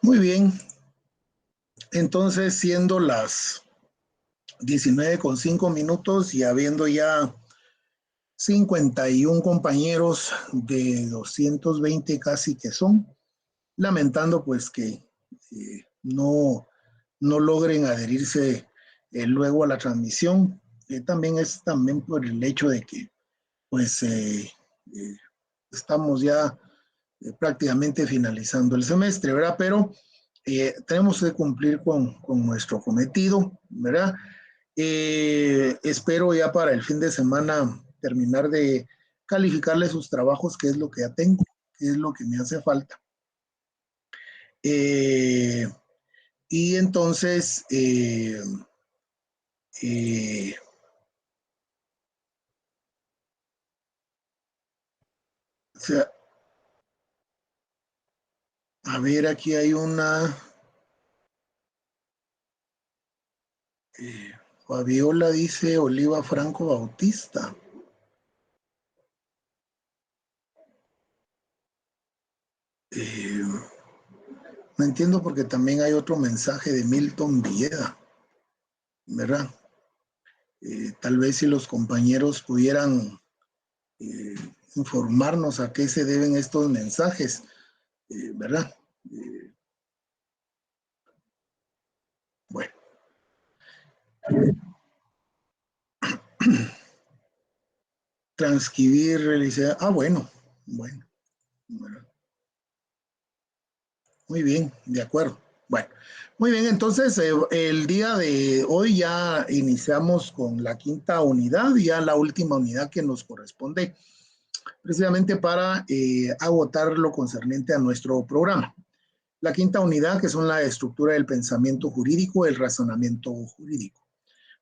Muy bien, entonces siendo las 19:05 y habiendo ya 51 compañeros de 220 casi que son, lamentando pues que no logren adherirse luego a la transmisión. También es también por el hecho de que pues estamos ya prácticamente finalizando el semestre, ¿verdad? Pero tenemos que cumplir con nuestro cometido, ¿verdad? Espero ya para el fin de semana terminar de calificarle sus trabajos, que es lo que ya tengo, que es lo que me hace falta. Y entonces, o sea, a ver, aquí hay una... Fabiola dice Oliva Franco Bautista. No entiendo porque también hay otro mensaje de Milton Villeda, ¿verdad? Tal vez si los compañeros pudieran informarnos a qué se deben estos mensajes, ¿verdad? Bueno. Transcribir, realizar. Bueno. Muy bien, de acuerdo. Bueno, muy bien, entonces el día de hoy ya iniciamos con la quinta unidad, ya la última unidad que nos corresponde precisamente para agotar lo concerniente a nuestro programa. La quinta unidad, que son la estructura del pensamiento jurídico, el razonamiento jurídico.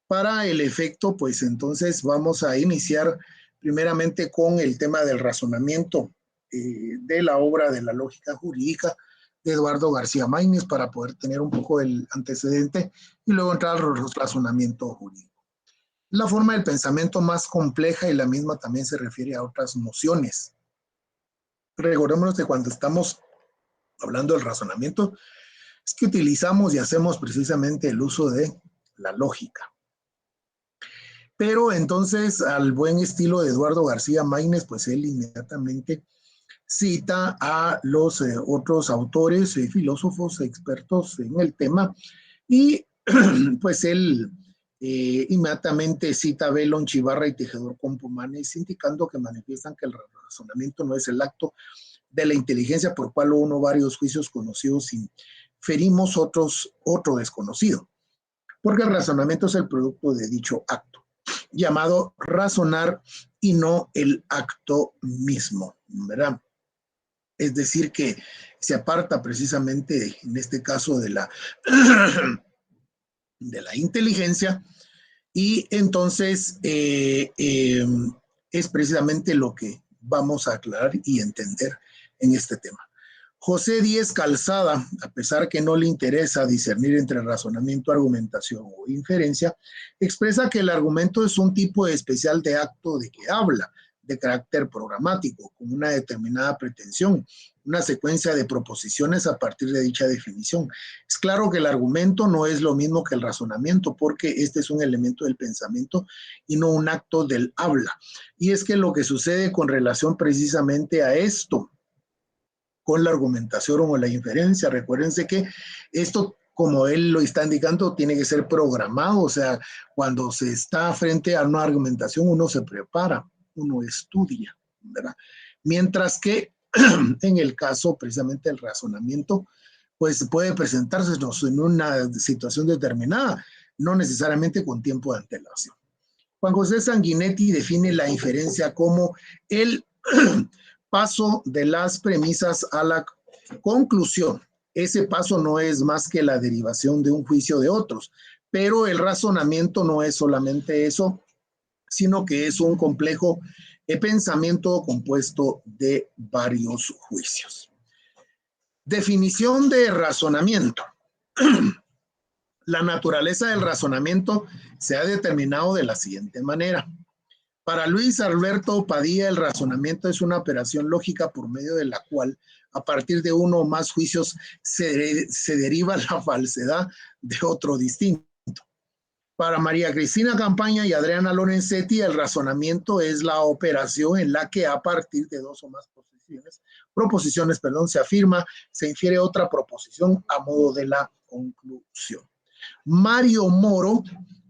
Para el efecto, pues entonces vamos a iniciar primeramente con el tema del razonamiento de la obra de la lógica jurídica de Eduardo García Maínez para poder tener un poco el antecedente y luego entrar al razonamiento jurídico. La forma del pensamiento más compleja y la misma también se refiere a otras nociones. Recordémonos que cuando estamos hablando del razonamiento es que utilizamos y hacemos precisamente el uso de la lógica. Pero entonces, al buen estilo de Eduardo García Maínez, pues él inmediatamente cita a los otros autores, filósofos, expertos en el tema, y pues él inmediatamente cita a Bellon, Chivarra y Tejedor Compomanes, indicando que manifiestan que el razonamiento no es el acto de la inteligencia por cual uno varios juicios conocidos inferimos otro desconocido, porque el razonamiento es el producto de dicho acto, llamado razonar y no el acto mismo, ¿verdad? Es decir, que se aparta precisamente, en este caso, de la inteligencia y entonces es precisamente lo que vamos a aclarar y entender en este tema. José Díez Calzada, a pesar que no le interesa discernir entre razonamiento, argumentación o inferencia, expresa que el argumento es un tipo especial de acto de que habla, de carácter programático, con una determinada pretensión, una secuencia de proposiciones a partir de dicha definición. Es claro que el argumento no es lo mismo que el razonamiento, porque este es un elemento del pensamiento y no un acto del habla. Y es que lo que sucede con relación precisamente a esto, con la argumentación o la inferencia, recuérdense que esto, como él lo está indicando, tiene que ser programado, o sea, cuando se está frente a una argumentación, uno se prepara, uno estudia, ¿verdad? Mientras que en el caso precisamente del razonamiento, pues puede presentarse en una situación determinada, no necesariamente con tiempo de antelación. Juan José Sanguinetti define la inferencia como el paso de las premisas a la conclusión. Ese paso no es más que la derivación de un juicio de otros, pero el razonamiento no es solamente eso, sino que es un complejo pensamiento compuesto de varios juicios. Definición de razonamiento. La naturaleza del razonamiento se ha determinado de la siguiente manera. Para Luis Alberto Padilla, el razonamiento es una operación lógica por medio de la cual, a partir de uno o más juicios, se deriva la falsedad de otro distinto. Para María Cristina Campaña y Adriana Lorenzetti, el razonamiento es la operación en la que a partir de dos o más proposiciones, se afirma, se infiere otra proposición a modo de la conclusión. Mario Moro,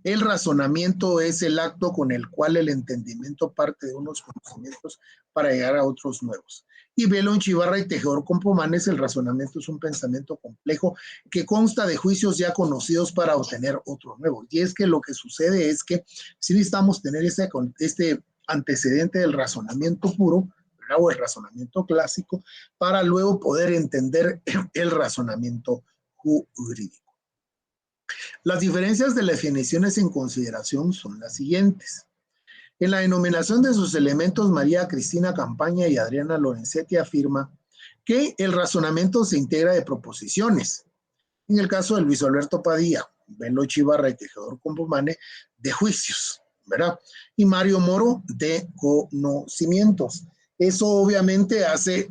el razonamiento es el acto con el cual el entendimiento parte de unos conocimientos para llegar a otros nuevos. Y Belón Chivarra y Tejedor Compomanes, el razonamiento es un pensamiento complejo que consta de juicios ya conocidos para obtener otro nuevo. Y es que lo que sucede es que si necesitamos tener este antecedente del razonamiento puro, ¿verdad? O el razonamiento clásico, para luego poder entender el razonamiento jurídico. Las diferencias de las definiciones en consideración son las siguientes. En la denominación de sus elementos, María Cristina Campaña y Adriana Lorenzetti afirma que el razonamiento se integra de proposiciones. En el caso de Luis Alberto Padilla, Belo Chivarra y Tejedor Compomane, de juicios, ¿verdad? Y Mario Moro, de conocimientos. Eso obviamente hace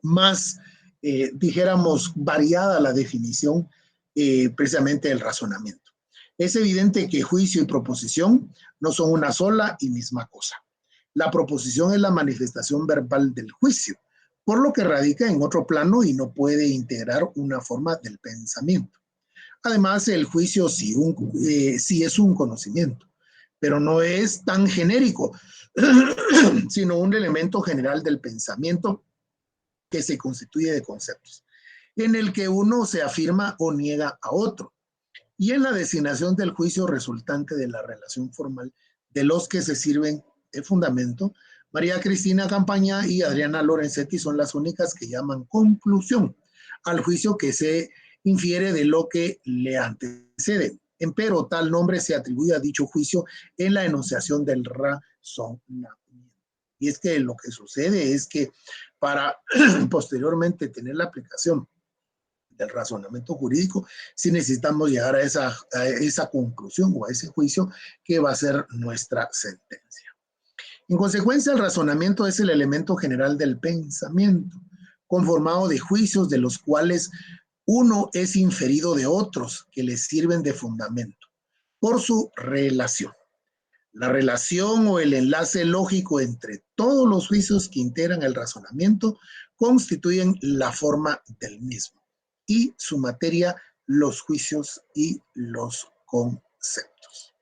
más, dijéramos, variada la definición precisamente del razonamiento. Es evidente que juicio y proposición no son una sola y misma cosa. La proposición es la manifestación verbal del juicio, por lo que radica en otro plano y no puede integrar una forma del pensamiento. Además, el juicio sí es un conocimiento, pero no es tan genérico, sino un elemento general del pensamiento que se constituye de conceptos, en el que uno se afirma o niega a otro, y en la designación del juicio resultante de la relación formal de los que se sirven de fundamento. María Cristina Campaña y Adriana Lorenzetti son las únicas que llaman conclusión al juicio que se infiere de lo que le antecede. Empero, tal nombre se atribuye a dicho juicio en la enunciación del razonamiento. Y es que lo que sucede es que para posteriormente tener la aplicación del razonamiento jurídico, sí necesitamos llegar a esa conclusión o a ese juicio que va a ser nuestra sentencia. En consecuencia, el razonamiento es el elemento general del pensamiento, conformado de juicios de los cuales uno es inferido de otros que le sirven de fundamento por su relación. La relación o el enlace lógico entre todos los juicios que integran el razonamiento constituyen la forma del mismo y su materia, los juicios y los conceptos.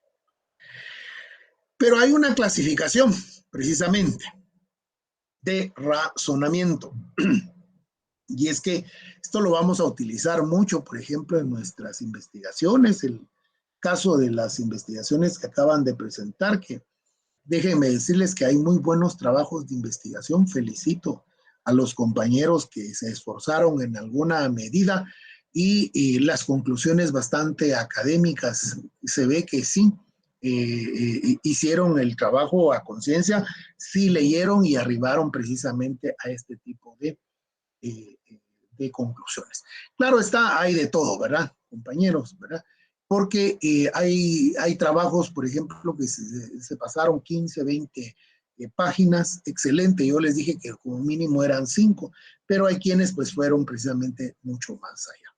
Pero hay una clasificación, precisamente, de razonamiento. Y es que esto lo vamos a utilizar mucho, por ejemplo, en nuestras investigaciones, el caso de las investigaciones que acaban de presentar, que déjenme decirles que hay muy buenos trabajos de investigación. Felicito a los compañeros que se esforzaron en alguna medida y las conclusiones bastante académicas. Se ve que sí, hicieron el trabajo a conciencia, sí leyeron y arribaron precisamente a este tipo de conclusiones. Claro está, hay de todo, ¿verdad, compañeros? ¿Verdad? Porque hay trabajos, por ejemplo, que se pasaron 15, 20 páginas, excelente. Yo les dije que como mínimo eran 5, pero hay quienes pues fueron precisamente mucho más allá.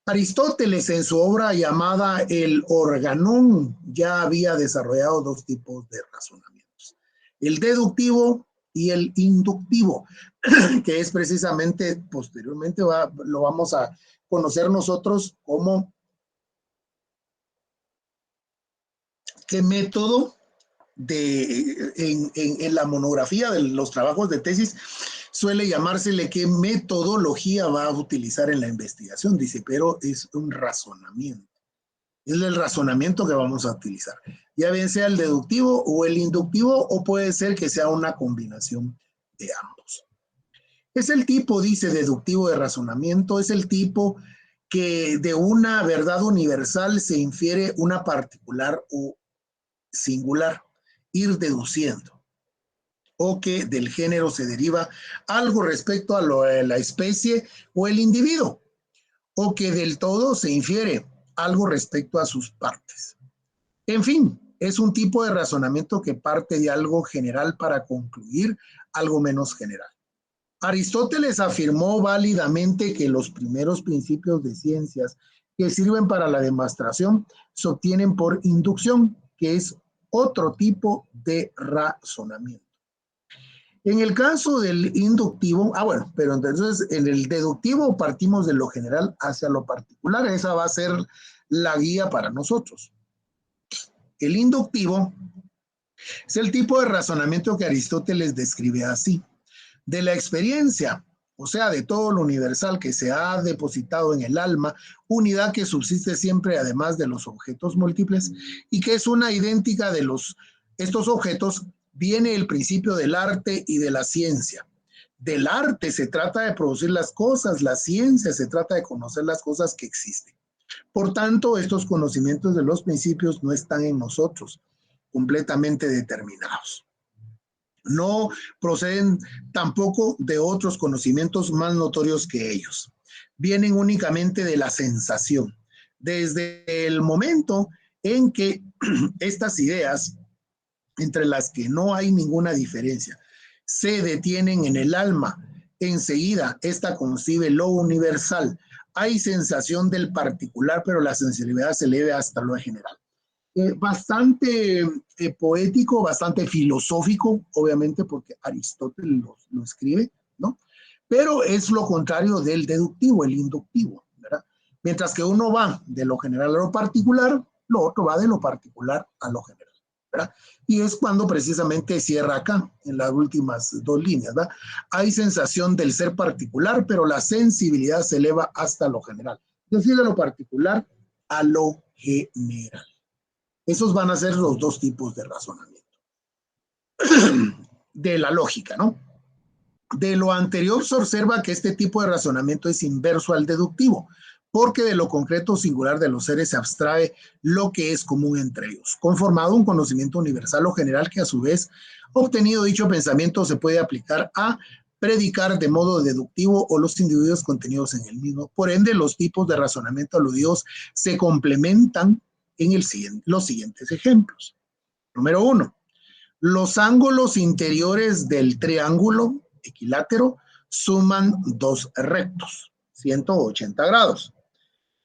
Aristóteles en su obra llamada El Organón ya había desarrollado dos tipos de razonamientos, el deductivo y el inductivo, que es precisamente posteriormente lo vamos a conocer nosotros como qué método en la monografía de los trabajos de tesis suele llamársele qué metodología va a utilizar en la investigación. Dice, pero es un razonamiento. Es el razonamiento que vamos a utilizar. Ya bien sea el deductivo o el inductivo, o puede ser que sea una combinación de ambos. Es el tipo, dice, deductivo de razonamiento, es el tipo que de una verdad universal se infiere una particular o singular, ir deduciendo, o que del género se deriva algo respecto a la especie o el individuo, o que del todo se infiere algo respecto a sus partes. En fin, Es un tipo de razonamiento que parte de algo general para concluir algo menos general. Aristóteles afirmó válidamente que los primeros principios de ciencias que sirven para la demostración se obtienen por inducción, que es otro tipo de razonamiento. En el caso del inductivo, bueno, pero entonces en el deductivo partimos de lo general hacia lo particular. Esa va a ser la guía para nosotros. El inductivo es el tipo de razonamiento que Aristóteles describe así. De la experiencia, o sea, de todo lo universal que se ha depositado en el alma, unidad que subsiste siempre además de los objetos múltiples y que es una idéntica de estos objetos, viene el principio del arte y de la ciencia. Del arte se trata de producir las cosas, la ciencia se trata de conocer las cosas que existen. Por tanto, estos conocimientos de los principios no están en nosotros, completamente determinados. No proceden tampoco de otros conocimientos más notorios que ellos. Vienen únicamente de la sensación. Desde el momento en que estas ideas, entre las que no hay ninguna diferencia, se detienen en el alma, enseguida esta concibe lo universal. Hay sensación del particular, pero la sensibilidad se eleva hasta lo general. Bastante poético, bastante filosófico, obviamente, porque Aristóteles lo escribe, ¿no? Pero es lo contrario del deductivo, el inductivo, ¿verdad? Mientras que uno va de lo general a lo particular, lo otro va de lo particular a lo general, ¿verdad? Y es cuando precisamente cierra acá, en las últimas dos líneas, ¿verdad? Hay sensación del ser particular, pero la sensibilidad se eleva hasta lo general. Es decir, de lo particular a lo general. Esos van a ser los dos tipos de razonamiento. De la lógica, ¿no? De lo anterior se observa que este tipo de razonamiento es inverso al deductivo, porque de lo concreto singular de los seres se abstrae lo que es común entre ellos, conformado un conocimiento universal o general que a su vez, obtenido dicho pensamiento, se puede aplicar a predicar de modo deductivo o los individuos contenidos en el mismo. Por ende, los tipos de razonamiento aludidos se complementan en los siguientes ejemplos. Número 1. Los ángulos interiores del triángulo equilátero suman dos rectos, 180 grados.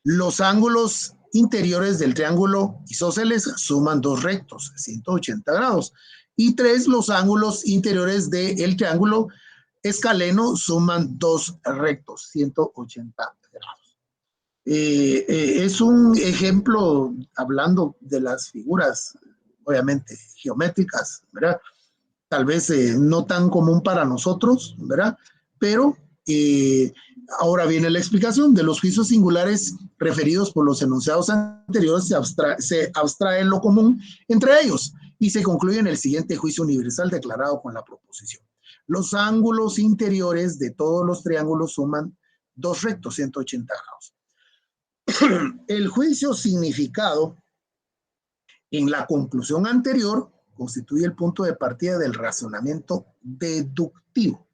Los ángulos interiores del triángulo isósceles suman dos rectos, 180 grados. Y 3, los ángulos interiores del triángulo escaleno suman dos rectos, 180 grados. Es un ejemplo hablando de las figuras, obviamente, geométricas, ¿verdad? Tal vez no tan común para nosotros, ¿verdad? Pero ahora viene la explicación de los juicios singulares referidos por los enunciados anteriores, se abstrae lo común entre ellos y se concluye en el siguiente juicio universal declarado con la proposición. Los ángulos interiores de todos los triángulos suman dos rectos, 180 grados. El juicio significado en la conclusión anterior constituye el punto de partida del razonamiento deductivo,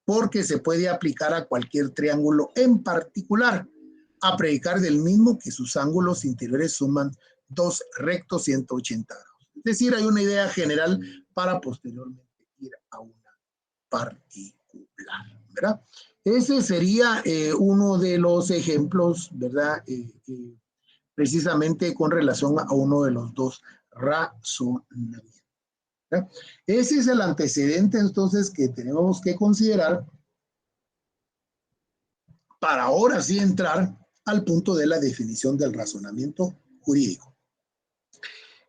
porque se puede aplicar a cualquier triángulo en particular, a predicar del mismo que sus ángulos interiores suman dos rectos 180 grados. Es decir, hay una idea general para posteriormente ir a una particular, ¿verdad? Ese sería uno de los ejemplos, ¿verdad? Precisamente con relación a uno de los dos razonamientos. ¿Ya? Ese es el antecedente entonces que tenemos que considerar para ahora sí entrar al punto de la definición del razonamiento jurídico.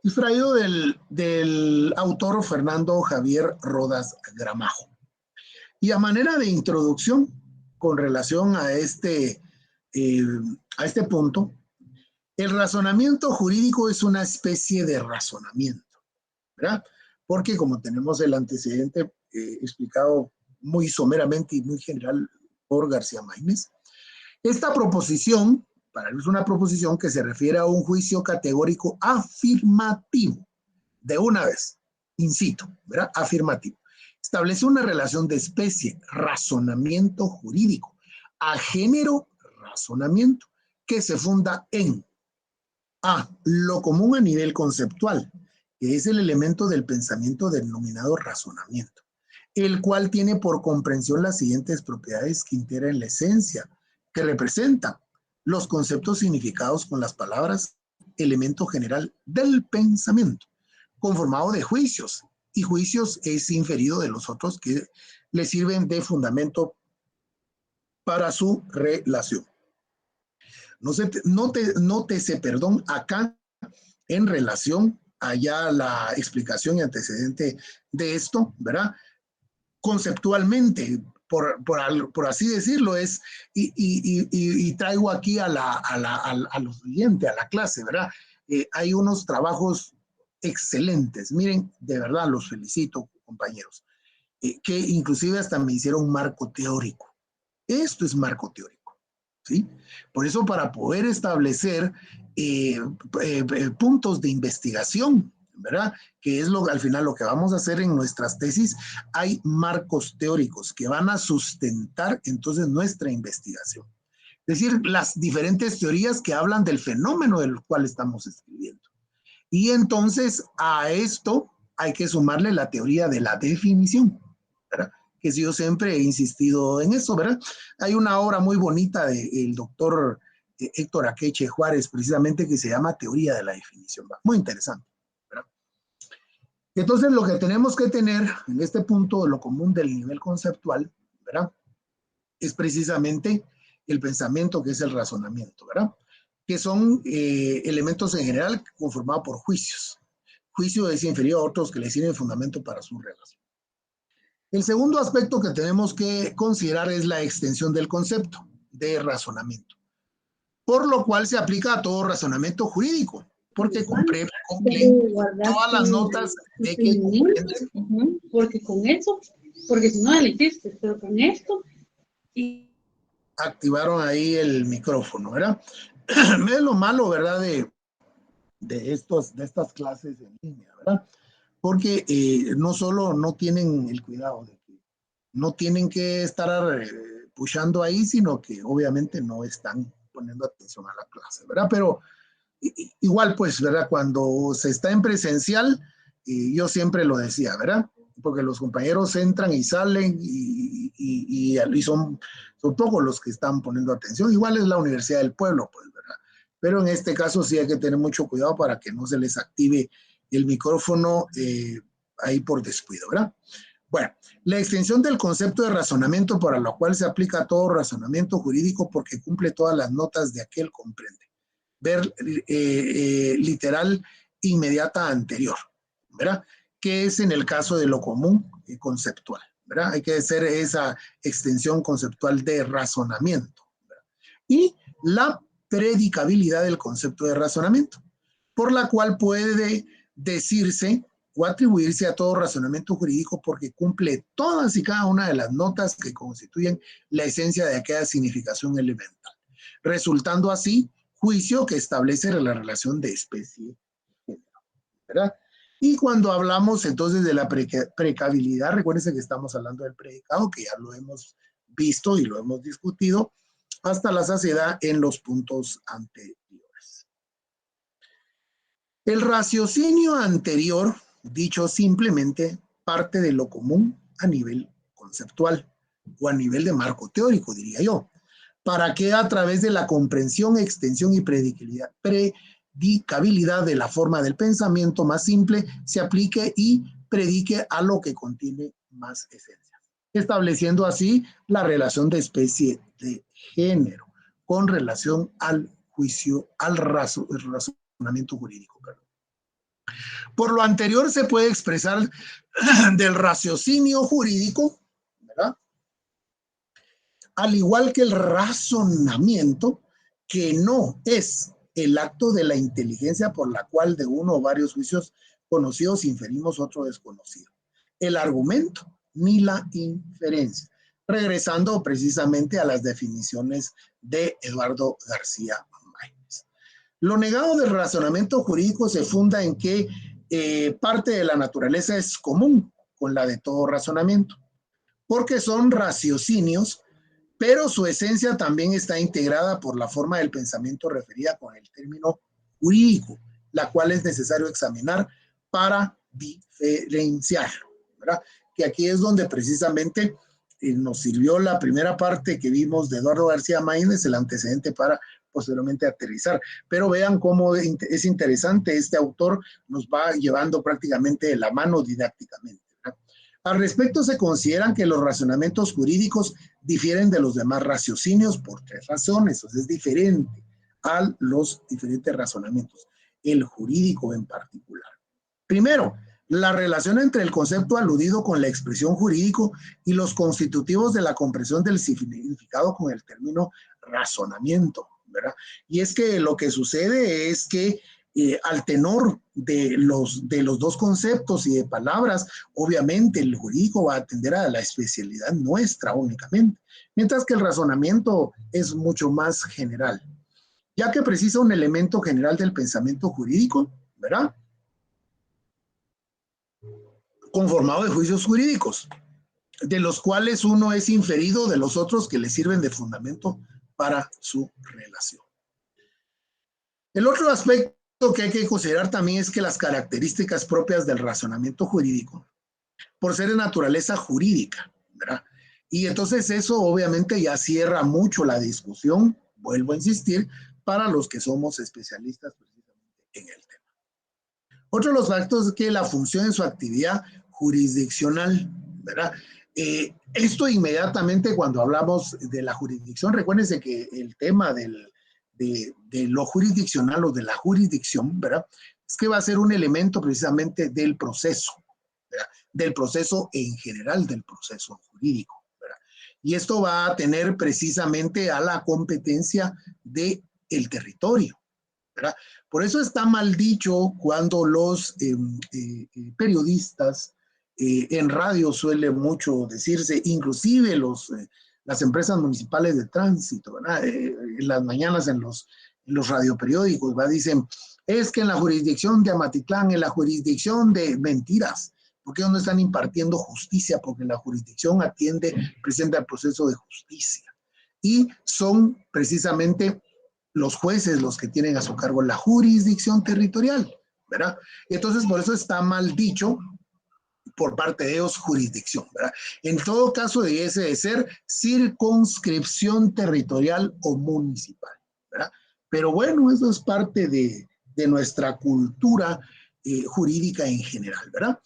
Extraído del autor Fernando Javier Rodas Gramajo. Y a manera de introducción con relación a este punto, el razonamiento jurídico es una especie de razonamiento, ¿verdad? Porque como tenemos el antecedente explicado muy someramente y muy general por García Maínez, esta proposición, para él es una proposición que se refiere a un juicio categórico afirmativo, de una vez, incito, ¿verdad? Afirmativo. Establece una relación de especie, razonamiento jurídico, a género, razonamiento, que se funda en A, lo común a nivel conceptual, que es el elemento del pensamiento denominado razonamiento, el cual tiene por comprensión las siguientes propiedades que integran la esencia, que representan los conceptos significados con las palabras, elemento general del pensamiento, conformado de juicios, y juicios es inferido de los otros que le sirven de fundamento para su relación. Nótese, perdón, acá en relación allá la explicación y antecedente de esto, ¿verdad? Conceptualmente, por así decirlo, es, y traigo aquí a lo siguiente, a la clase, ¿verdad? Hay unos trabajos excelentes, miren, de verdad los felicito, compañeros, que inclusive hasta me hicieron un marco teórico. Esto es marco teórico, ¿sí? Por eso, para poder establecer puntos de investigación, ¿verdad? Que es al final lo que vamos a hacer en nuestras tesis, hay marcos teóricos que van a sustentar entonces nuestra investigación. Es decir, las diferentes teorías que hablan del fenómeno del cual estamos escribiendo. Y entonces a esto hay que sumarle la teoría de la definición, ¿verdad? Que yo siempre he insistido en eso, ¿verdad? Hay una obra muy bonita del doctor Héctor Akeche Juárez, precisamente, que se llama Teoría de la Definición. ¿Va? Muy interesante, ¿verdad? Entonces, lo que tenemos que tener en este punto, lo común del nivel conceptual, ¿verdad? Es precisamente el pensamiento, que es el razonamiento, ¿verdad? Que son elementos en general conformados por juicios. Juicio es inferior a otros que le sirven fundamento para su relación. El segundo aspecto que tenemos que considerar es la extensión del concepto de razonamiento, por lo cual se aplica a todo razonamiento jurídico, porque cumple todas las notas de que comprenden. Porque con eso, porque si no le hiciste, pero con esto. Y activaron ahí el micrófono, ¿verdad? Es lo malo, ¿verdad? De estas clases en línea, ¿verdad? Porque no solo no tienen el cuidado de que no tienen que estar pushando ahí, sino que obviamente no están poniendo atención a la clase, ¿verdad? Pero igual, pues, ¿verdad? Cuando se está en presencial, yo siempre lo decía, ¿verdad? Porque los compañeros entran y salen y son pocos los que están poniendo atención. Igual es la Universidad del Pueblo, pues, ¿verdad? Pero en este caso sí hay que tener mucho cuidado para que no se les active el micrófono ahí por descuido, ¿verdad? Bueno, la extensión del concepto de razonamiento para lo cual se aplica a todo razonamiento jurídico porque cumple todas las notas de aquel comprende. Ver literal inmediata anterior, ¿verdad? Que es en el caso de lo común conceptual, ¿verdad? Hay que hacer esa extensión conceptual de razonamiento, ¿verdad? Y la predicabilidad del concepto de razonamiento, por la cual puede decirse o atribuirse a todo razonamiento jurídico porque cumple todas y cada una de las notas que constituyen la esencia de aquella significación elemental, resultando así juicio que establece la relación de especie, ¿verdad? Y cuando hablamos entonces de la precabilidad, recuérdense que estamos hablando del predicado, que ya lo hemos visto y lo hemos discutido hasta la saciedad en los puntos anteriores. El raciocinio anterior, dicho simplemente, parte de lo común a nivel conceptual o a nivel de marco teórico, diría yo, para que a través de la comprensión, extensión y predicabilidad de la forma del pensamiento más simple se aplique y predique a lo que contiene más esencia, estableciendo así la relación de especie de género con relación al juicio, al razonamiento jurídico. Perdón. Por lo anterior se puede expresar del raciocinio jurídico, ¿verdad? Al igual que el razonamiento, que no es el acto de la inteligencia por la cual de uno o varios juicios conocidos inferimos otro desconocido. El argumento ni la inferencia. Regresando precisamente a las definiciones de Eduardo García Maínez. Lo negado del razonamiento jurídico se funda en que parte de la naturaleza es común con la de todo razonamiento, porque son raciocinios, pero su esencia también está integrada por la forma del pensamiento referida con el término jurídico, la cual es necesario examinar para diferenciarlo, ¿verdad? Que aquí es donde precisamente nos sirvió la primera parte que vimos de Eduardo García Maínez, el antecedente para posteriormente aterrizar. Pero vean cómo es interesante, este autor nos va llevando prácticamente de la mano didácticamente, ¿verdad? Al respecto, se consideran que los razonamientos jurídicos difieren de los demás raciocinios por 3 razones, o sea, es diferente a los diferentes razonamientos, el jurídico en particular. Primero, la relación entre el concepto aludido con la expresión jurídico y los constitutivos de la comprensión del significado con el término razonamiento, ¿verdad? Y es que lo que sucede es que al tenor de los 2 conceptos y de palabras, obviamente el jurídico va a atender a la especialidad nuestra únicamente, mientras que el razonamiento es mucho más general, ya que precisa un elemento general del pensamiento jurídico, ¿verdad? Conformado de juicios jurídicos, de los cuales uno es inferido de los otros que le sirven de fundamento para su relación. El otro aspecto que hay que considerar también es que las características propias del razonamiento jurídico, por ser de naturaleza jurídica, ¿verdad? Y entonces eso obviamente ya cierra mucho la discusión, vuelvo a insistir, para los que somos especialistas precisamente en el tema. Otro de los factores es que la función en su actividad jurisdiccional, ¿verdad? Esto inmediatamente cuando hablamos de la jurisdicción, recuérdense que el tema de lo jurisdiccional o de la jurisdicción, ¿verdad? Es que va a ser un elemento precisamente del proceso, ¿verdad? Del proceso en general, del proceso jurídico, ¿verdad? Y esto va a tener precisamente a la competencia del territorio, ¿verdad? Por eso está mal dicho cuando los periodistas en radio suele mucho decirse, inclusive las empresas municipales de tránsito, ¿verdad? En las mañanas en los radioperiódicos, ¿verdad? Dicen, es que en la jurisdicción de Amatitlán, en la jurisdicción de mentiras, ¿por qué no están impartiendo justicia? Porque la jurisdicción presenta el proceso de justicia. Y son precisamente los jueces los que tienen a su cargo la jurisdicción territorial, ¿verdad? Entonces, por eso está mal dicho por parte de ellos jurisdicción, ¿verdad? En todo caso, debiese de ser circunscripción territorial o municipal, ¿verdad? Pero bueno, eso es parte de nuestra cultura jurídica en general, ¿verdad?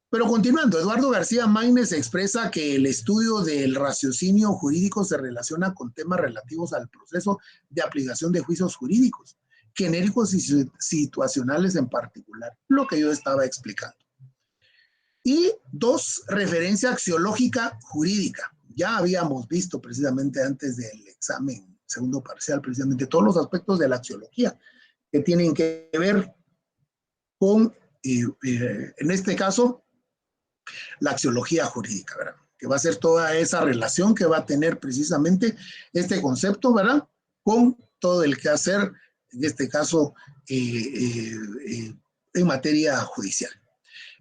Pero continuando, Eduardo García Maínez expresa que el estudio del raciocinio jurídico se relaciona con temas relativos al proceso de aplicación de juicios jurídicos, genéricos y situacionales en particular, lo que yo estaba explicando. Y 2, referencia axiológica jurídica. Ya habíamos visto precisamente antes del examen segundo parcial, precisamente todos los aspectos de la axiología que tienen que ver con, en este caso, la axiología jurídica, ¿verdad? Que va a ser toda esa relación que va a tener precisamente este concepto, ¿verdad? Con todo el quehacer, en este caso, en materia judicial.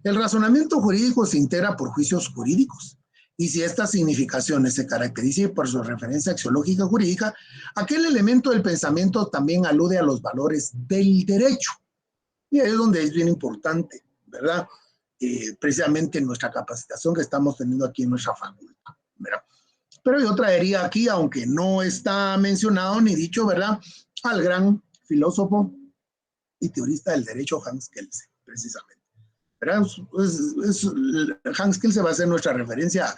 El razonamiento jurídico se integra por juicios jurídicos, y si estas significaciones se caracterizan por su referencia axiológica jurídica, aquel elemento del pensamiento también alude a los valores del derecho. Y ahí es donde es bien importante, ¿verdad? Precisamente en nuestra capacitación que estamos teniendo aquí en nuestra facultad, ¿verdad? Pero yo traería aquí, aunque no está mencionado ni dicho, ¿verdad?, al gran filósofo y teorista del derecho Hans Kelsen, precisamente. ¿Verdad? Hans Kelsen va a ser nuestra referencia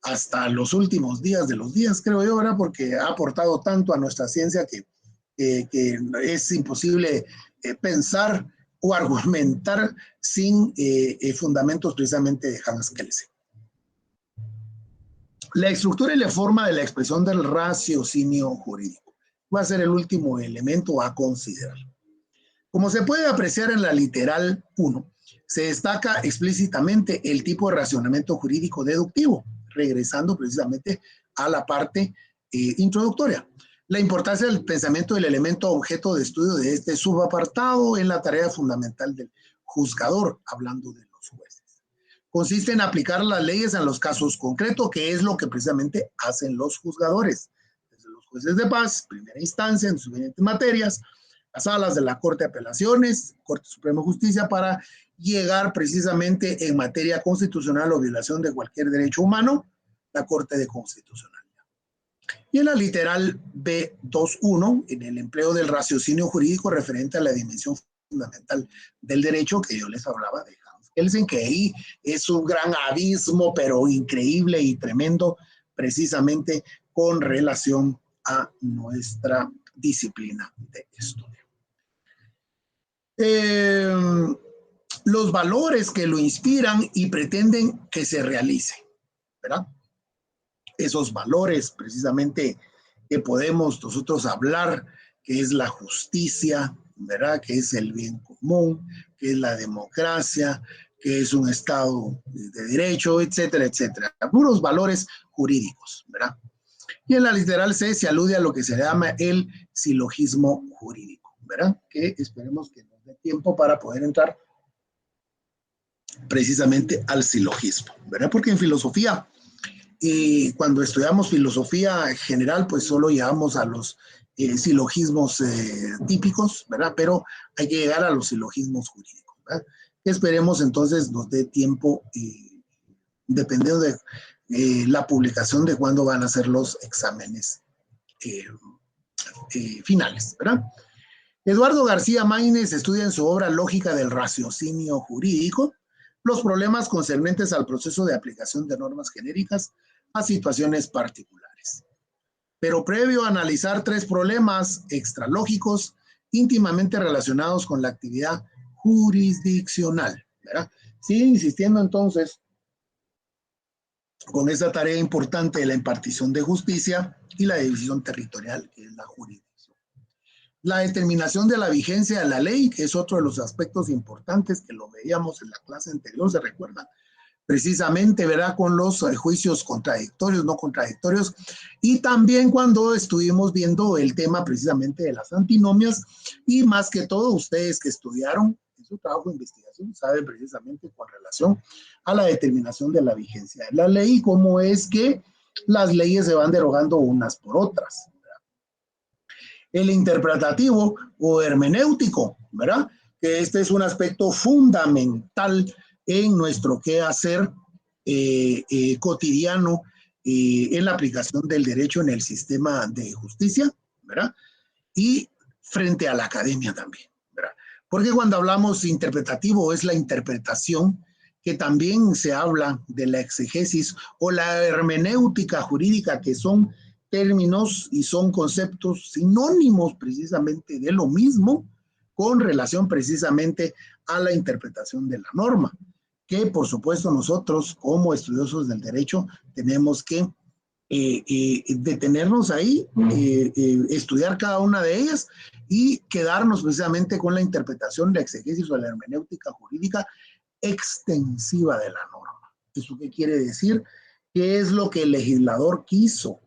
hasta los últimos días de los días, creo yo, ¿verdad? Porque ha aportado tanto a nuestra ciencia que es imposible pensar o argumentar sin fundamentos precisamente de Hans Kelsen. La estructura y la forma de la expresión del raciocinio jurídico va a ser el último elemento a considerar. Como se puede apreciar en la literal 1, se destaca explícitamente el tipo de racionamiento jurídico deductivo, regresando precisamente a la parte introductoria. La importancia del pensamiento del elemento objeto de estudio de este subapartado en la tarea fundamental del juzgador, hablando de los jueces. Consiste en aplicar las leyes en los casos concretos, que es lo que precisamente hacen los juzgadores. Desde los jueces de paz, primera instancia, en sus diferentes materias, las salas de la Corte de Apelaciones, Corte Suprema de Justicia, para llegar precisamente en materia constitucional o violación de cualquier derecho humano, la Corte de Constitucionalidad. Y en la literal B2.1, en el empleo del raciocinio jurídico referente a la dimensión fundamental del derecho, que yo les hablaba de Hans Kelsen, que ahí es un gran abismo, pero increíble y tremendo, precisamente con relación a nuestra disciplina de estudio. Los valores que lo inspiran y pretenden que se realice, ¿verdad? Esos valores precisamente que podemos nosotros hablar, que es la justicia, ¿verdad? Que es el bien común, que es la democracia, que es un Estado de derecho, etcétera, etcétera. Puros valores jurídicos, ¿verdad? Y en la literal C se alude a lo que se llama el silogismo jurídico, ¿verdad? Que esperemos que nos dé tiempo para poder entrar precisamente al silogismo, ¿verdad? Porque en filosofía, cuando estudiamos filosofía general, pues solo llegamos a los silogismos típicos, ¿verdad? Pero hay que llegar a los silogismos jurídicos, ¿verdad? Que esperemos entonces nos dé tiempo, dependiendo de la publicación de cuándo van a ser los exámenes finales, ¿verdad? Eduardo García Maínez estudia en su obra Lógica del raciocinio jurídico los problemas concernientes al proceso de aplicación de normas genéricas a situaciones particulares. Pero previo a analizar 3 problemas extralógicos íntimamente relacionados con la actividad jurisdiccional, ¿verdad? Sigue insistiendo entonces con esa tarea importante de la impartición de justicia y la división territorial, que es la jurisdicción. La determinación de la vigencia de la ley, que es otro de los aspectos importantes que lo veíamos en la clase anterior, se recuerda, precisamente, ¿verdad? Con los juicios contradictorios, no contradictorios, y también cuando estuvimos viendo el tema precisamente de las antinomias, y más que todo ustedes que estudiaron en su trabajo de investigación saben precisamente con relación a la determinación de la vigencia de la ley y cómo es que las leyes se van derogando unas por otras. El interpretativo o hermenéutico, ¿verdad? Que este es un aspecto fundamental en nuestro quehacer cotidiano en la aplicación del derecho en el sistema de justicia, ¿verdad? Y frente a la academia también, ¿verdad? Porque cuando hablamos interpretativo es la interpretación, que también se habla de la exegesis o la hermenéutica jurídica, que son términos y son conceptos sinónimos precisamente de lo mismo con relación precisamente a la interpretación de la norma, que por supuesto nosotros como estudiosos del derecho tenemos que detenernos ahí, estudiar cada una de ellas y quedarnos precisamente con la interpretación, la exegesis o la hermenéutica jurídica extensiva de la norma. ¿Eso qué quiere decir? ¿Qué es lo que el legislador quiso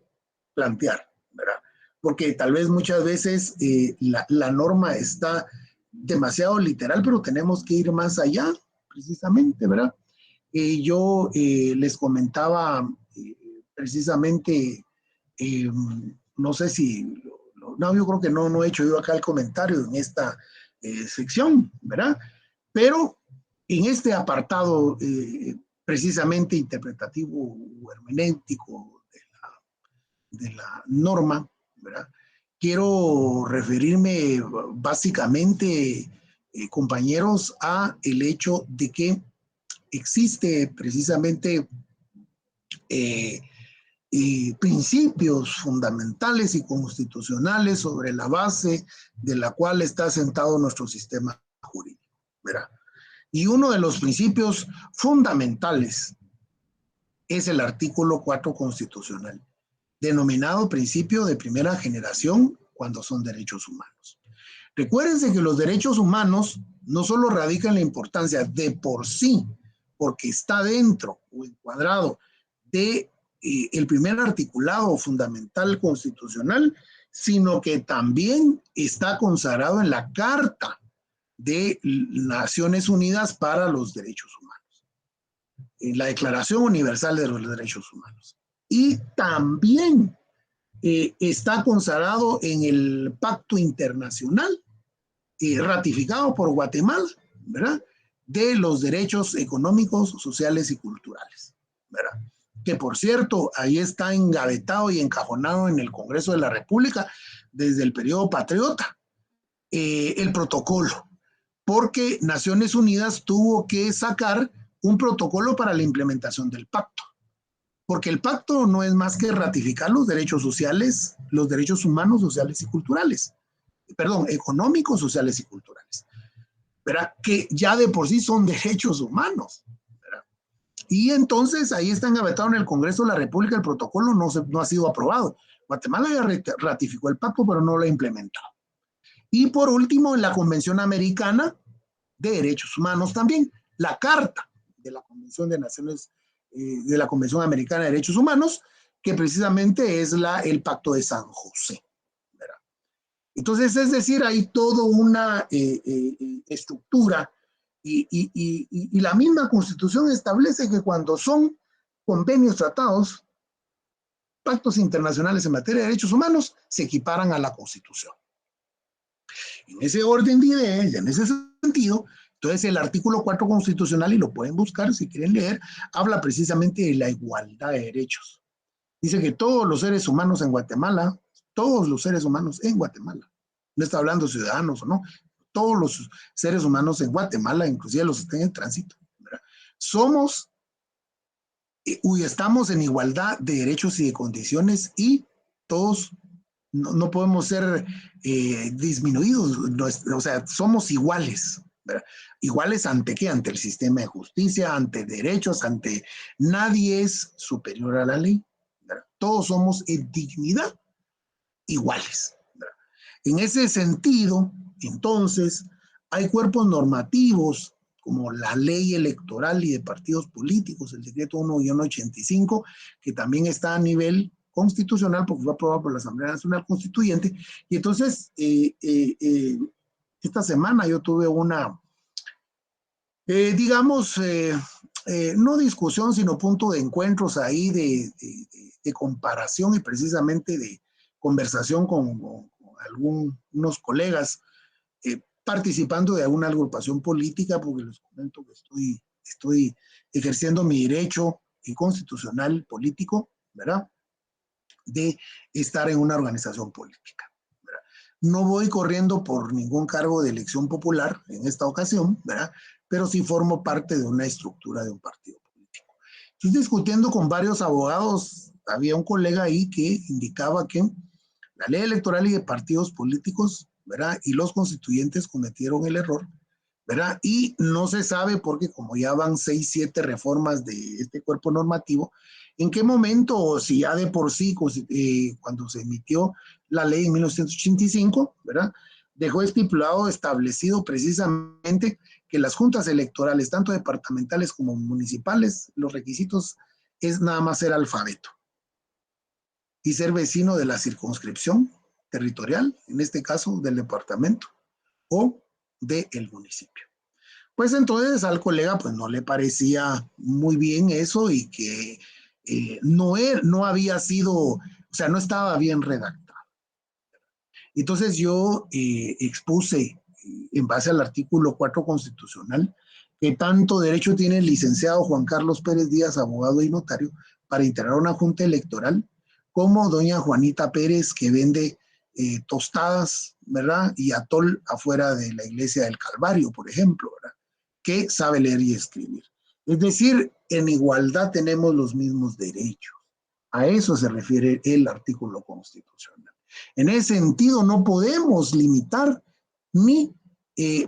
plantear, ¿verdad? Porque tal vez muchas veces la norma está demasiado literal, pero tenemos que ir más allá, precisamente, ¿verdad? Yo les comentaba precisamente, no sé si, no, yo creo que no he hecho yo acá el comentario en esta sección, ¿verdad? Pero en este apartado precisamente interpretativo o hermenéutico de la norma, ¿verdad? Quiero referirme básicamente, compañeros, a el hecho de que existe precisamente principios fundamentales y constitucionales sobre la base de la cual está asentado nuestro sistema jurídico, ¿verdad? Y uno de los principios fundamentales es el artículo 4 constitucional, denominado principio de primera generación cuando son derechos humanos. Recuérdense que los derechos humanos no solo radican la importancia de por sí, porque está dentro o encuadrado de el primer articulado fundamental constitucional, sino que también está consagrado en la Carta de Naciones Unidas para los Derechos Humanos, en la Declaración Universal de los Derechos Humanos. Y también está consagrado en el Pacto Internacional ratificado por Guatemala, ¿verdad? De los derechos económicos, sociales y culturales, ¿verdad? Que por cierto, ahí está engavetado y encajonado en el Congreso de la República desde el periodo patriota, el protocolo, porque Naciones Unidas tuvo que sacar un protocolo para la implementación del pacto, porque el pacto no es más que ratificar los derechos sociales, los derechos humanos, sociales y culturales, perdón, económicos, sociales y culturales, ¿verdad? Que ya de por sí son derechos humanos, ¿verdad? Y entonces ahí está engavetado en el Congreso de la República, el protocolo no ha sido aprobado. Guatemala ya ratificó el pacto, pero no lo ha implementado. Y por último, en la Convención Americana de Derechos Humanos también, la Carta de la Convención de Naciones, de la Convención Americana de Derechos Humanos, que precisamente es el Pacto de San José, ¿verdad? Entonces, es decir, hay toda una estructura y la misma Constitución establece que cuando son convenios, tratados, pactos internacionales en materia de derechos humanos, se equiparan a la Constitución. En ese orden de ideas, en ese sentido, entonces el artículo 4 constitucional, y lo pueden buscar si quieren leer, habla precisamente de la igualdad de derechos. Dice que todos los seres humanos en Guatemala, todos los seres humanos en Guatemala, no está hablando ciudadanos o no, todos los seres humanos en Guatemala, inclusive los que estén en tránsito, ¿verdad? Somos y estamos en igualdad de derechos y de condiciones y todos no podemos ser disminuidos, o sea, somos iguales, ¿verdad? Iguales ante qué, ante el sistema de justicia, ante derechos, ante nadie es superior a la ley, ¿verdad? Todos somos en dignidad iguales, ¿verdad? En ese sentido, entonces, hay cuerpos normativos como la ley electoral y de partidos políticos, el decreto 1-85, que también está a nivel constitucional porque fue aprobado por la Asamblea Nacional Constituyente. Y entonces, esta semana yo tuve una, digamos, no discusión, sino punto de encuentros ahí de comparación y precisamente de conversación con algunos colegas participando de alguna agrupación política, porque les comento que estoy ejerciendo mi derecho constitucional político, ¿verdad? De estar en una organización política, ¿verdad? No voy corriendo por ningún cargo de elección popular en esta ocasión, ¿verdad? Pero sí formo parte de una estructura de un partido político. Estoy discutiendo con varios abogados, había un colega ahí que indicaba que la ley electoral y de partidos políticos, ¿verdad? Y los constituyentes cometieron el error, ¿verdad? Y no se sabe porque como ya van 6, 7 reformas de este cuerpo normativo, en qué momento, o si ya de por sí, cuando se emitió la ley en 1985, ¿verdad? Dejó estipulado, establecido precisamente que las juntas electorales, tanto departamentales como municipales, los requisitos es nada más ser alfabeto y ser vecino de la circunscripción territorial, en este caso del departamento o del municipio. Pues entonces al colega pues no le parecía muy bien eso y que no había sido, o sea, no estaba bien redactado. Entonces yo expuse en base al artículo 4 constitucional que tanto derecho tiene el licenciado Juan Carlos Pérez Díaz, abogado y notario, para integrar una junta electoral, como doña Juanita Pérez, que vende tostadas, ¿verdad? Y atol afuera de la iglesia del Calvario, por ejemplo, ¿verdad? Que sabe leer y escribir. Es decir, en igualdad tenemos los mismos derechos. A eso se refiere el artículo constitucional. En ese sentido, no podemos limitar ni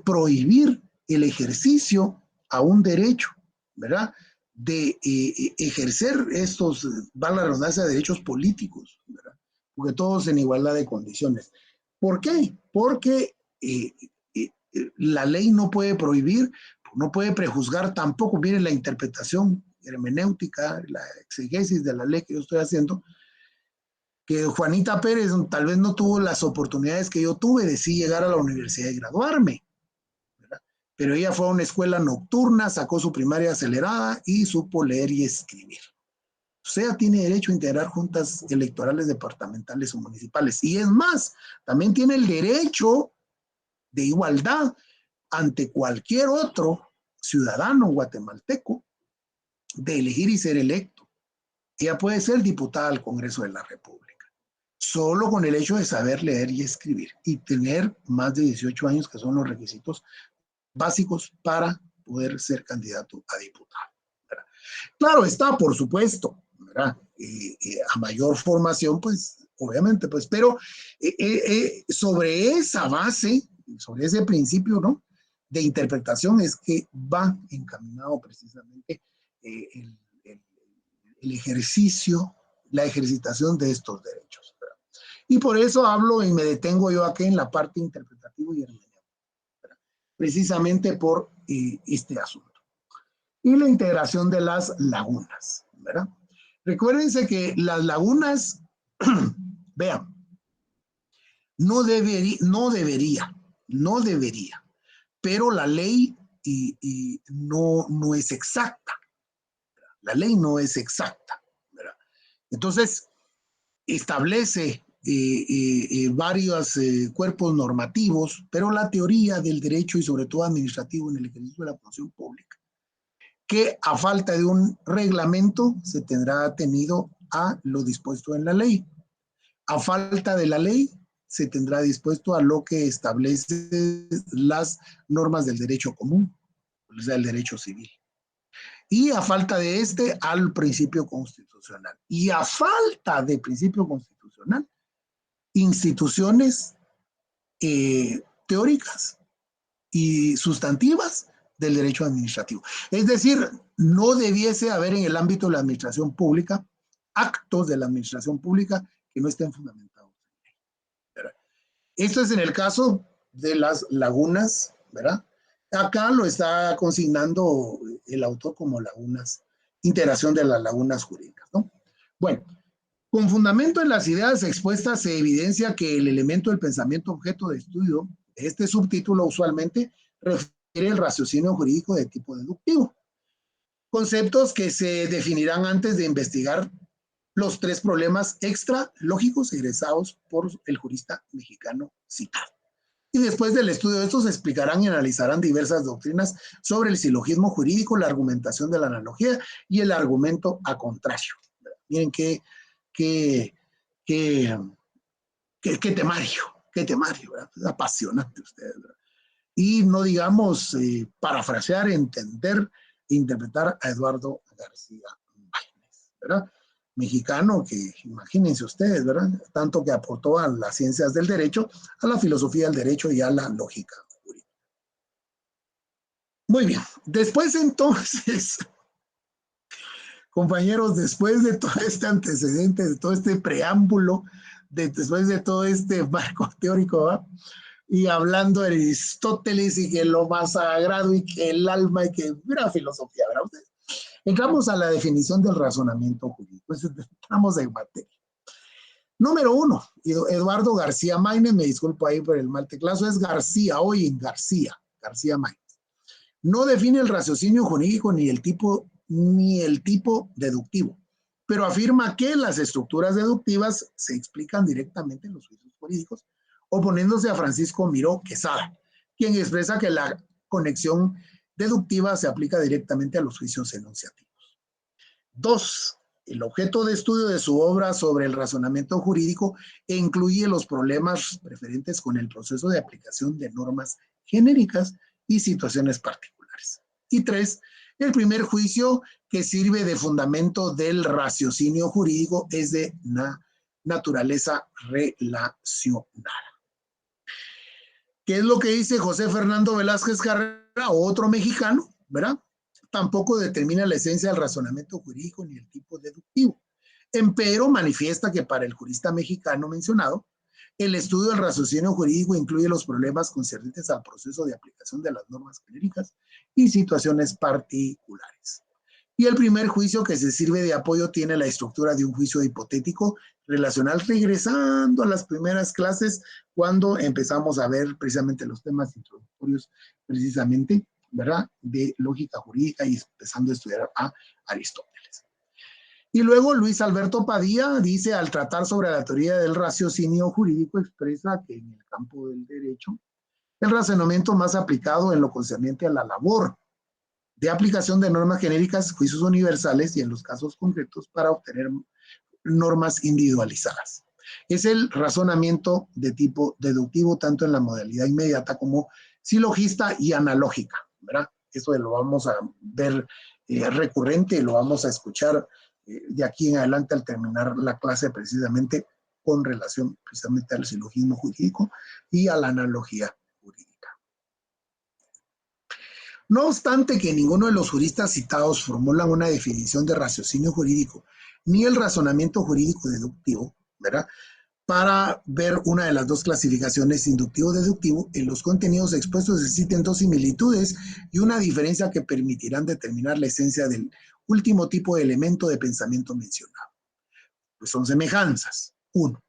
prohibir el ejercicio a un derecho, ¿verdad? De ejercer estos, valga la redundancia, derechos políticos, ¿verdad? Porque todos en igualdad de condiciones. ¿Por qué? Porque la ley no puede prohibir, no puede prejuzgar tampoco, viene la interpretación hermenéutica, la exegesis de la ley que yo estoy haciendo, que Juanita Pérez tal vez no tuvo las oportunidades que yo tuve de sí llegar a la universidad y graduarme, ¿verdad? Pero ella fue a una escuela nocturna, sacó su primaria acelerada y supo leer y escribir. O sea, tiene derecho a integrar juntas electorales departamentales o municipales. Y es más, también tiene el derecho de igualdad ante cualquier otro ciudadano guatemalteco de elegir y ser electo. Ella puede ser diputada al Congreso de la República, solo con el hecho de saber leer y escribir y tener más de 18 años, que son los requisitos básicos para poder ser candidato a diputado, ¿verdad? Claro está, por supuesto, ¿verdad? A mayor formación, pues, obviamente, pues, pero sobre esa base, sobre ese principio, ¿no?, de interpretación es que va encaminado precisamente el, el, el ejercicio, la ejercitación de estos derechos, ¿verdad? Y por eso hablo y me detengo yo aquí en la parte interpretativa y hermenéutica, precisamente por este asunto. Y la integración de las lagunas, ¿verdad? Recuérdense que las lagunas, vean, no debería, pero la ley no es exacta. La ley no es exacta, ¿verdad? Entonces, establece varios cuerpos normativos, pero la teoría del derecho y sobre todo administrativo en el ejercicio de la función pública, que a falta de un reglamento se tendrá atenido a lo dispuesto en la ley. A falta de la ley se tendrá dispuesto a lo que establece las normas del derecho común, o sea, el derecho civil. Y a falta de este, al principio constitucional. Y a falta de principio constitucional, instituciones teóricas y sustantivas del derecho administrativo. Es decir, no debiese haber en el ámbito de la administración pública actos de la administración pública que no estén fundamentados. ¿Verdad? Esto es en el caso de las lagunas, ¿verdad? Acá lo está consignando el autor como lagunas, integración de las lagunas jurídicas, ¿no? Bueno, con fundamento en las ideas expuestas se evidencia que el elemento del pensamiento objeto de estudio de este subtítulo usualmente refiere el raciocinio jurídico de tipo deductivo. Conceptos que se definirán antes de investigar los tres problemas extra lógicos egresados por el jurista mexicano citado. Y después del estudio de estos se explicarán y analizarán diversas doctrinas sobre el silogismo jurídico, la argumentación de la analogía y el argumento a contrario. Miren qué temario, ¿verdad? Es apasionante ustedes, ¿verdad? Y no digamos parafrasear, entender e interpretar a Eduardo García Maínez, ¿verdad? Mexicano que, imagínense ustedes, ¿verdad? Tanto que aportó a las ciencias del derecho, a la filosofía del derecho y a la lógica jurídica. Muy bien, después entonces, compañeros, después de todo este antecedente, de todo este preámbulo, después de todo este marco teórico, ¿verdad?, y hablando de Aristóteles y que lo más sagrado y que el alma y que mira filosofía, ¿verdad? Entramos a la definición del razonamiento jurídico. Pues entramos en materia. Número 1, Eduardo García Maínez, me disculpo ahí por el mal teclazo, es García, hoy en García Maínez. No define el raciocinio jurídico ni el tipo deductivo, pero afirma que las estructuras deductivas se explican directamente en los juicios jurídicos, oponiéndose a Francisco Miró Quesada, quien expresa que la conexión deductiva se aplica directamente a los juicios enunciativos. 2. El objeto de estudio de su obra sobre el razonamiento jurídico incluye los problemas referentes con el proceso de aplicación de normas genéricas y situaciones particulares. Y 3. El primer juicio que sirve de fundamento del raciocinio jurídico es de naturaleza relacionada. ¿Qué es lo que dice José Fernando Velázquez Carrera, otro mexicano, ¿verdad? Tampoco determina la esencia del razonamiento jurídico ni el tipo deductivo. Empero manifiesta que para el jurista mexicano mencionado, el estudio del raciocinio jurídico incluye los problemas concernientes al proceso de aplicación de las normas genéricas y situaciones particulares. Y el primer juicio que se sirve de apoyo tiene la estructura de un juicio hipotético relacional, regresando a las primeras clases cuando empezamos a ver precisamente los temas introductorios, precisamente, ¿verdad?, de lógica jurídica y empezando a estudiar a Aristóteles. Y luego Luis Alberto Padilla dice, al tratar sobre la teoría del raciocinio jurídico, expresa que en el campo del derecho, el razonamiento más aplicado en lo concerniente a la labor de aplicación de normas genéricas, juicios universales y en los casos concretos para obtener normas individualizadas. Es el razonamiento de tipo deductivo tanto en la modalidad inmediata como silogista y analógica, ¿verdad? Eso lo vamos a ver recurrente, lo vamos a escuchar de aquí en adelante al terminar la clase precisamente con relación precisamente al silogismo jurídico y a la analogía jurídica. No obstante que ninguno de los juristas citados formulan una definición de raciocinio jurídico ni el razonamiento jurídico deductivo, ¿verdad? Para ver una de las dos clasificaciones, inductivo-deductivo, en los contenidos expuestos existen dos similitudes y una diferencia que permitirán determinar la esencia del último tipo de elemento de pensamiento mencionado. Pues son semejanzas. 1.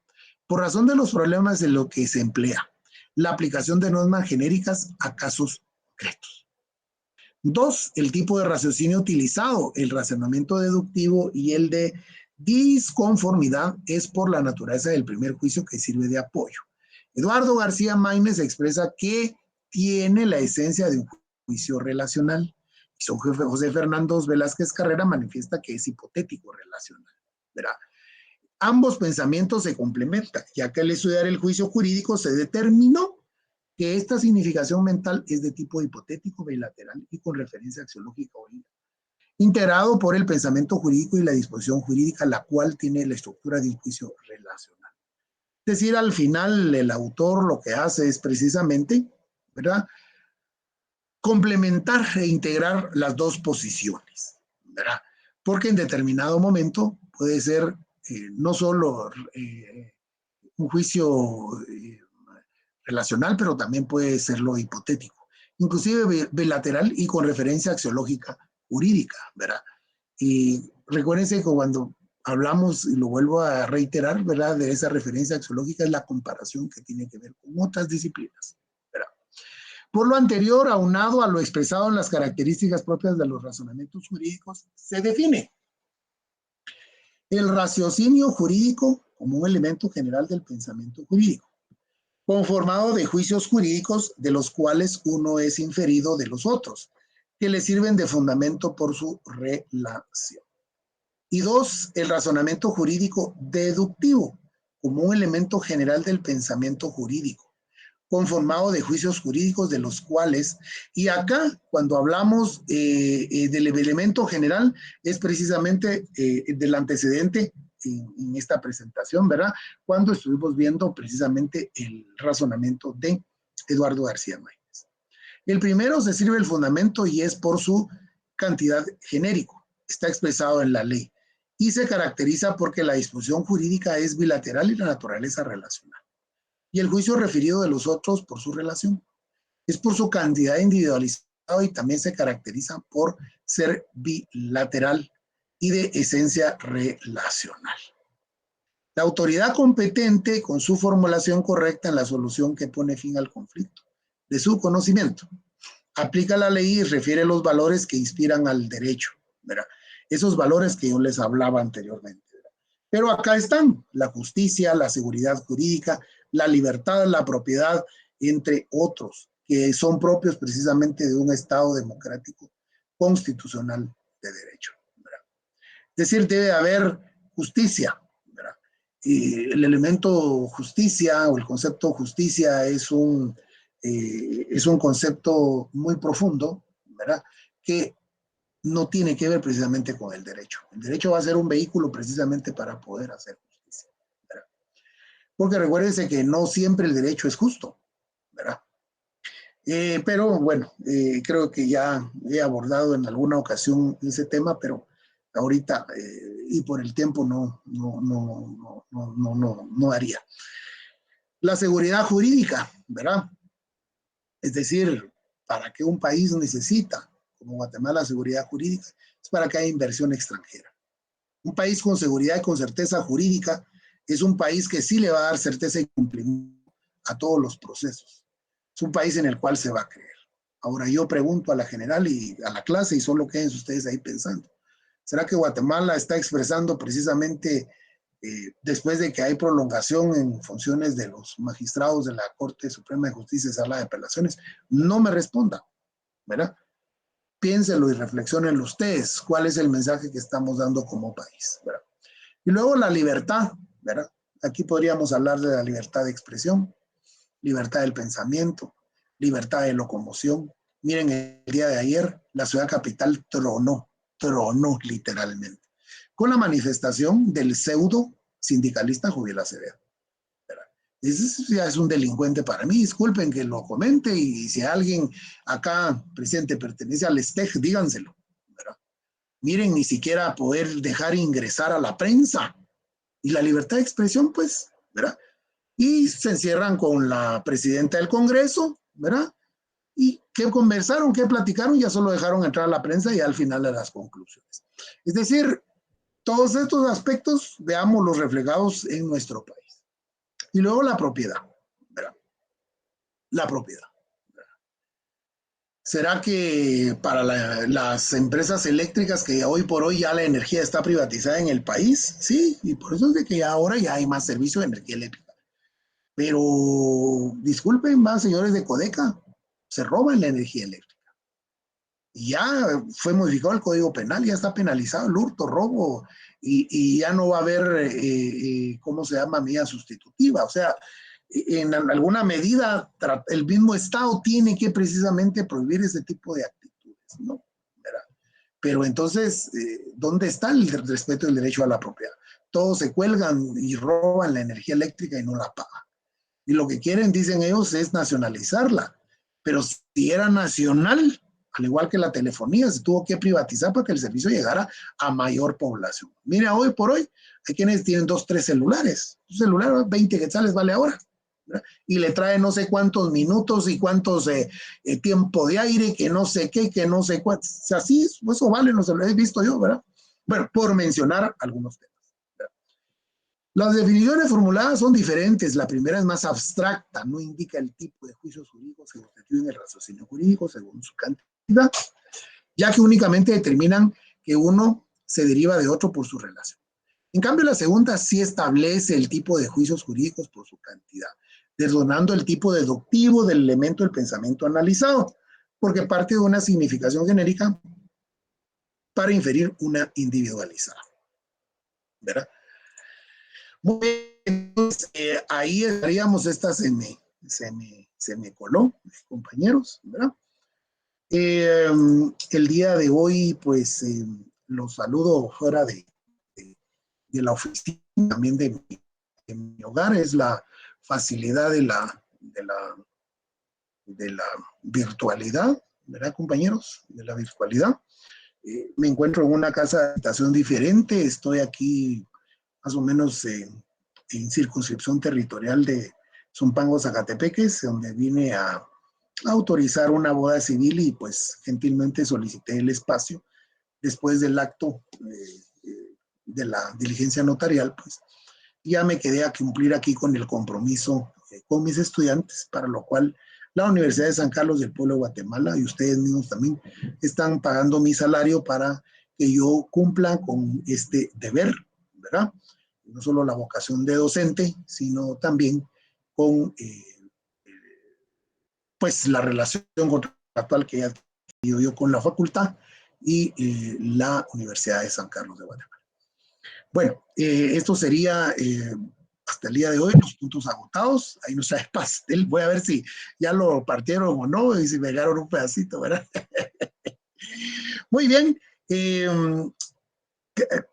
Por razón de los problemas en lo que se emplea, la aplicación de normas genéricas a casos concretos. 2. El tipo de raciocinio utilizado, el razonamiento deductivo y el de disconformidad es por la naturaleza del primer juicio que sirve de apoyo. Eduardo García Maínez expresa que tiene la esencia de un juicio relacional. Y José Fernando Velázquez Carrera manifiesta que es hipotético relacional. ¿Verdad? Ambos pensamientos se complementan, ya que al estudiar el juicio jurídico se determinó que esta significación mental es de tipo hipotético bilateral y con referencia axiológica original, integrado por el pensamiento jurídico y la disposición jurídica, la cual tiene la estructura de un juicio relacional. Es decir, al final el autor lo que hace es precisamente, ¿verdad?, complementar e integrar las dos posiciones, ¿verdad? Porque en determinado momento puede ser no solo un juicio relacional, pero también puede serlo hipotético, inclusive bilateral y con referencia axiológica jurídica, ¿verdad? Y recuérdense que cuando hablamos, y lo vuelvo a reiterar, ¿verdad?, de esa referencia axiológica es la comparación que tiene que ver con otras disciplinas, ¿verdad? Por lo anterior, aunado a lo expresado en las características propias de los razonamientos jurídicos, se define el raciocinio jurídico como un elemento general del pensamiento jurídico, conformado de juicios jurídicos de los cuales uno es inferido de los otros, que le sirven de fundamento por su relación. Y 2, el razonamiento jurídico deductivo, como un elemento general del pensamiento jurídico, conformado de juicios jurídicos de los cuales, y acá cuando hablamos del elemento general, es precisamente del antecedente en esta presentación, ¿verdad?, cuando estuvimos viendo precisamente el razonamiento de Eduardo García Maínez. El primero se sirve el fundamento y es por su cantidad genérico, está expresado en la ley y se caracteriza porque la disposición jurídica es bilateral y la naturaleza relacional. Y el juicio referido de los otros por su relación. Es por su cantidad individualizada y también se caracteriza por ser bilateral y de esencia relacional. La autoridad competente, con su formulación correcta en la solución que pone fin al conflicto, de su conocimiento, aplica la ley y refiere los valores que inspiran al derecho, ¿verdad? Esos valores que yo les hablaba anteriormente, ¿verdad? Pero acá están la justicia, la seguridad jurídica, la libertad, la propiedad, entre otros, que son propios precisamente de un Estado democrático constitucional de derecho, ¿verdad? Es decir, debe haber justicia, ¿verdad? Y el elemento justicia o el concepto justicia es un concepto muy profundo, ¿verdad?, que no tiene que ver precisamente con el derecho. El derecho va a ser un vehículo precisamente para poder hacer justicia, ¿verdad? Porque recuérdense que no siempre el derecho es justo, ¿verdad? Pero bueno, creo que ya he abordado en alguna ocasión ese tema, pero ahorita y por el tiempo no haría. La seguridad jurídica, ¿verdad? Es decir, ¿para qué un país necesita, como Guatemala, seguridad jurídica? Es para que haya inversión extranjera. Un país con seguridad y con certeza jurídica es un país que sí le va a dar certeza y cumplimiento a todos los procesos. Es un país en el cual se va a creer. Ahora yo pregunto a la general y a la clase, y solo queden ustedes ahí pensando, ¿será que Guatemala está expresando precisamente después de que hay prolongación en funciones de los magistrados de la Corte Suprema de Justicia y Sala de Apelaciones, no me responda, ¿verdad? Piénselo y reflexionenlo ustedes, cuál es el mensaje que estamos dando como país, ¿verdad? Y luego la libertad, ¿verdad? Aquí podríamos hablar de la libertad de expresión, libertad del pensamiento, libertad de locomoción. Miren, el día de ayer la ciudad capital tronó literalmente, con la manifestación del pseudo sindicalista Joviel Acevedo. Ese ya es un delincuente para mí, disculpen que lo comente, y si alguien acá presente pertenece al STEG, díganselo, ¿verdad? Miren, ni siquiera poder dejar ingresar a la prensa, y la libertad de expresión, pues, ¿verdad? Y se encierran con la presidenta del Congreso, ¿verdad? Y qué conversaron, qué platicaron, ya solo dejaron entrar a la prensa y al final de las conclusiones. Es decir, todos estos aspectos veámoslos reflejados en nuestro país. Y luego la propiedad, ¿verdad? La propiedad. ¿Será que para las empresas eléctricas que hoy por hoy ya la energía está privatizada en el país? Sí, y por eso es de que ahora ya hay más servicio de energía eléctrica. Pero disculpen más, señores de Codeca, se roban la energía eléctrica. Y ya fue modificado el Código Penal, ya está penalizado el hurto, robo, y ya no va a haber, ¿cómo se llama?, medida sustitutiva. O sea, en alguna medida el mismo Estado tiene que precisamente prohibir ese tipo de actitudes, ¿no? ¿Verdad? Pero entonces, ¿dónde está el respeto del derecho a la propiedad? Todos se cuelgan y roban la energía eléctrica y no la pagan. Y lo que quieren, dicen ellos, es nacionalizarla. Pero si era nacional, al igual que la telefonía, se tuvo que privatizar para que el servicio llegara a mayor población. Mira, hoy por hoy, hay quienes tienen 2, 3 celulares. Un celular, 20 quetzales vale ahora, ¿verdad? Y le trae no sé cuántos minutos y cuántos tiempo de aire, que no sé qué, que no sé cuánto. O sea, así, eso vale, no se lo he visto yo, ¿verdad? Bueno, por mencionar algunos temas. Las definiciones formuladas son diferentes. La primera es más abstracta, no indica el tipo de juicios jurídicos que constituyen el raciocinio jurídico según su cantidad, ya que únicamente determinan que uno se deriva de otro por su relación. En cambio, la segunda sí establece el tipo de juicios jurídicos por su cantidad, desdonando el tipo deductivo del elemento del pensamiento analizado, porque parte de una significación genérica para inferir una individualizada, ¿verdad? Muy bien, entonces, ahí estaríamos, esta se me coló, compañeros, ¿verdad? El día de hoy, pues, los saludo fuera de la oficina, también de mi hogar, es la facilidad de la virtualidad, ¿verdad, compañeros? De la virtualidad. Me encuentro en una casa de habitación diferente, estoy aquí más o menos en circunscripción territorial de Zumpango, Zacatepeques, donde vine a autorizar una boda civil y pues gentilmente solicité el espacio después del acto de la diligencia notarial, pues ya me quedé a cumplir aquí con el compromiso con mis estudiantes, para lo cual la Universidad de San Carlos del Pueblo de Guatemala y ustedes mismos también están pagando mi salario para que yo cumpla con este deber, ¿verdad? No solo la vocación de docente, sino también con pues la relación contractual que he tenido yo con la facultad y la Universidad de San Carlos de Guatemala. Bueno, esto sería hasta el día de hoy, los puntos agotados. Ahí nos trae pastel. Voy a ver si ya lo partieron o no, y si me llegaron un pedacito, ¿verdad? Muy bien.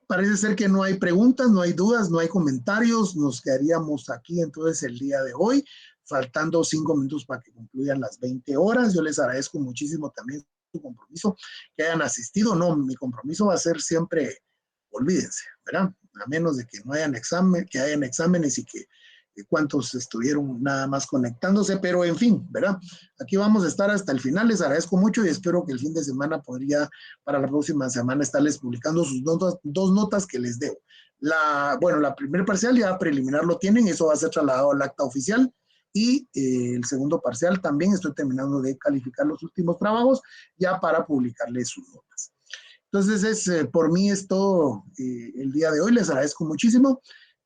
Parece ser que no hay preguntas, no hay dudas, no hay comentarios. Nos quedaríamos aquí entonces el día de hoy, faltando 5 minutos para que concluyan las 20 horas. Yo les agradezco muchísimo también su compromiso, que hayan asistido. No, mi compromiso va a ser siempre, olvídense, ¿verdad? A menos de que no hayan examen, que hayan exámenes y que cuántos estuvieron nada más conectándose, pero en fin, ¿verdad? Aquí vamos a estar hasta el final. Les agradezco mucho y espero que el fin de semana podría, para la próxima semana, estarles publicando sus notas, 2 notas que les debo. Bueno, la primer parcial ya preliminar lo tienen, eso va a ser trasladado al acta oficial, y el segundo parcial también estoy terminando de calificar los últimos trabajos ya para publicarles sus notas. Entonces, por mí es todo el día de hoy. Les agradezco muchísimo.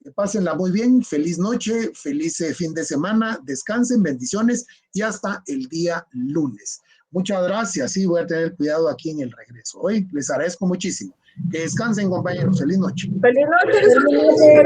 Que pásenla muy bien, feliz noche, feliz fin de semana, descansen, bendiciones y hasta el día lunes. Muchas gracias y voy a tener cuidado aquí en el regreso. Hoy les agradezco muchísimo. Que descansen, compañeros. Feliz noche. Feliz noche.